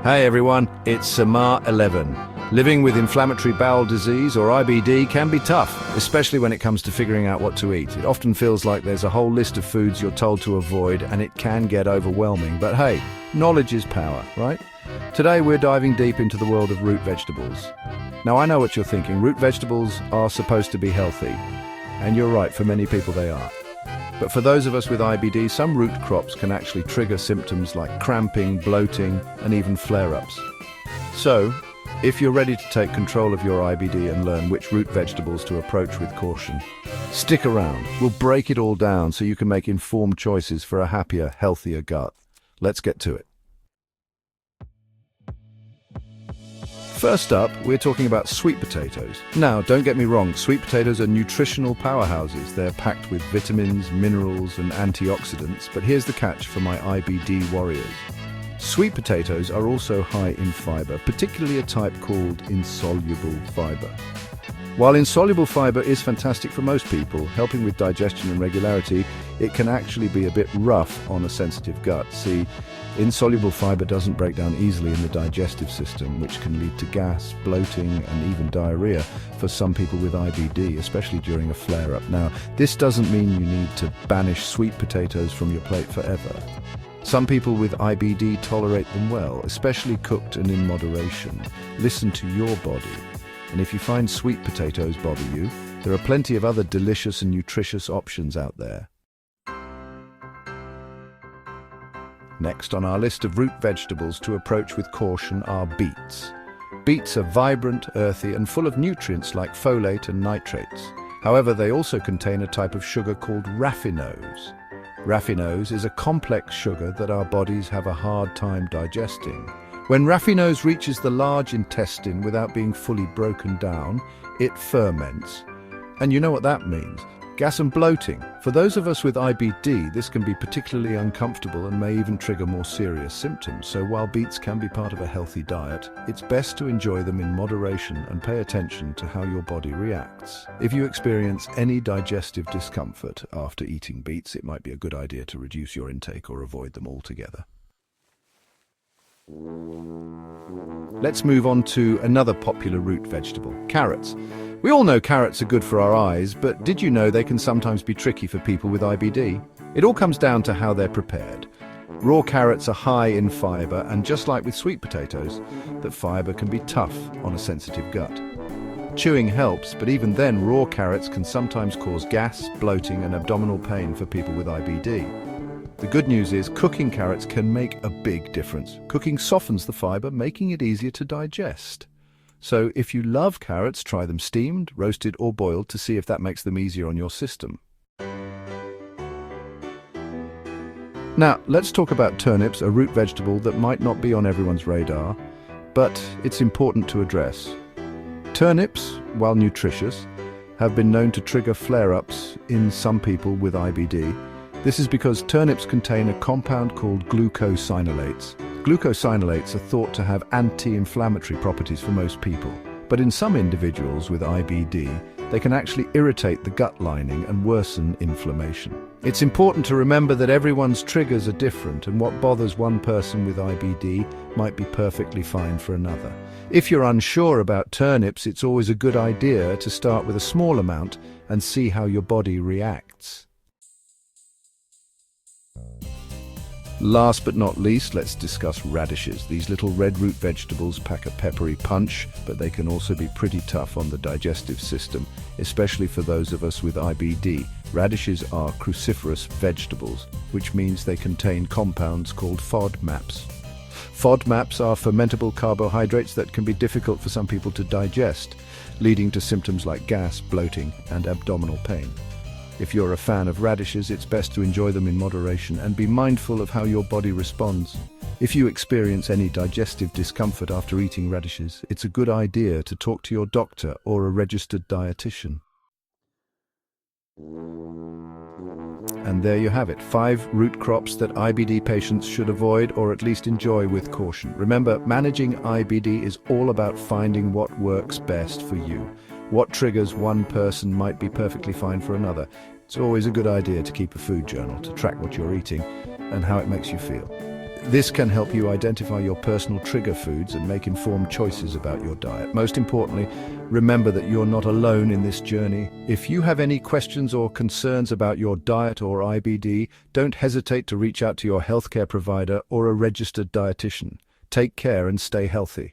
Hey everyone, it's Samar 11. Living with inflammatory bowel disease or IBD can be tough, especially when it comes to figuring out what to eat. It often feels like there's a whole list of foods you're told to avoid, and it can get overwhelming. But hey, knowledge is power, right? Today we're diving deep into the world of root vegetables. Now I know what you're thinking, root vegetables are supposed to be healthy. And you're right, for many people they are. But for those of us with IBD, some root crops can actually trigger symptoms like cramping, bloating, and even flare-ups. So, if you're ready to take control of your IBD and learn which root vegetables to approach with caution, stick around. We'll break it all down so you can make informed choices for a happier, healthier gut. Let's get to it. First up, we're talking about sweet potatoes. Now, don't get me wrong, sweet potatoes are nutritional powerhouses. They're packed with vitamins, minerals, and antioxidants. But here's the catch for my IBD warriors. Sweet potatoes are also high in fiber, particularly a type called insoluble fiber. While insoluble fiber is fantastic for most people, helping with digestion and regularity, it can actually be a bit rough on a sensitive gut. See, insoluble fiber doesn't break down easily in the digestive system, which can lead to gas, bloating, and even diarrhea for some people with IBD, especially during a flare-up. Now, this doesn't mean you need to banish sweet potatoes from your plate forever. Some people with IBD tolerate them well, especially cooked and in moderation. Listen to your body. And if you find sweet potatoes bother you, there are plenty of other delicious and nutritious options out there. Next on our list of root vegetables to approach with caution are beets. Beets are vibrant, earthy, and full of nutrients like folate and nitrates. However, they also contain a type of sugar called raffinose. Raffinose is a complex sugar that our bodies have a hard time digesting. When raffinose reaches the large intestine without being fully broken down, it ferments. And you know what that means? Gas and bloating. For those of us with IBD, this can be particularly uncomfortable and may even trigger more serious symptoms. So while beets can be part of a healthy diet, it's best to enjoy them in moderation and pay attention to how your body reacts. If you experience any digestive discomfort after eating beets, it might be a good idea to reduce your intake or avoid them altogether. Let's move on to another popular root vegetable, carrots. We all know carrots are good for our eyes, but did you know they can sometimes be tricky for people with IBD? It all comes down to how they're prepared. Raw carrots are high in fiber, and just like with sweet potatoes, that fiber can be tough on a sensitive gut. Chewing helps, but even then, raw carrots can sometimes cause gas, bloating, and abdominal pain for people with IBD. The good news is cooking carrots can make a big difference. Cooking softens the fiber, making it easier to digest. So if you love carrots, try them steamed, roasted, or boiled to see if that makes them easier on your system. Now, let's talk about turnips, a root vegetable that might not be on everyone's radar, but it's important to address. Turnips, while nutritious, have been known to trigger flare-ups in some people with IBD. This is because turnips contain a compound called glucosinolates. Glucosinolates are thought to have anti-inflammatory properties for most people, but in some individuals with IBD, they can actually irritate the gut lining and worsen inflammation. It's important to remember that everyone's triggers are different, and what bothers one person with IBD might be perfectly fine for another. If you're unsure about turnips, it's always a good idea to start with a small amount and see how your body reacts. Last but not least, let's discuss radishes. These little red root vegetables pack a peppery punch, but they can also be pretty tough on the digestive system, especially for those of us with IBD. Radishes are cruciferous vegetables, which means they contain compounds called FODMAPs. FODMAPs are fermentable carbohydrates that can be difficult for some people to digest, leading to symptoms like gas, bloating, and abdominal pain. If you're a fan of radishes, it's best to enjoy them in moderation and be mindful of how your body responds. If you experience any digestive discomfort after eating radishes, it's a good idea to talk to your doctor or a registered dietitian. And there you have it, 5 root crops that IBD patients should avoid or at least enjoy with caution. Remember, managing IBD is all about finding what works best for you. What triggers one person might be perfectly fine for another. It's always a good idea to keep a food journal to track what you're eating and how it makes you feel. This can help you identify your personal trigger foods and make informed choices about your diet. Most importantly, remember that you're not alone in this journey. If you have any questions or concerns about your diet or IBD, don't hesitate to reach out to your healthcare provider or a registered dietitian. Take care and stay healthy.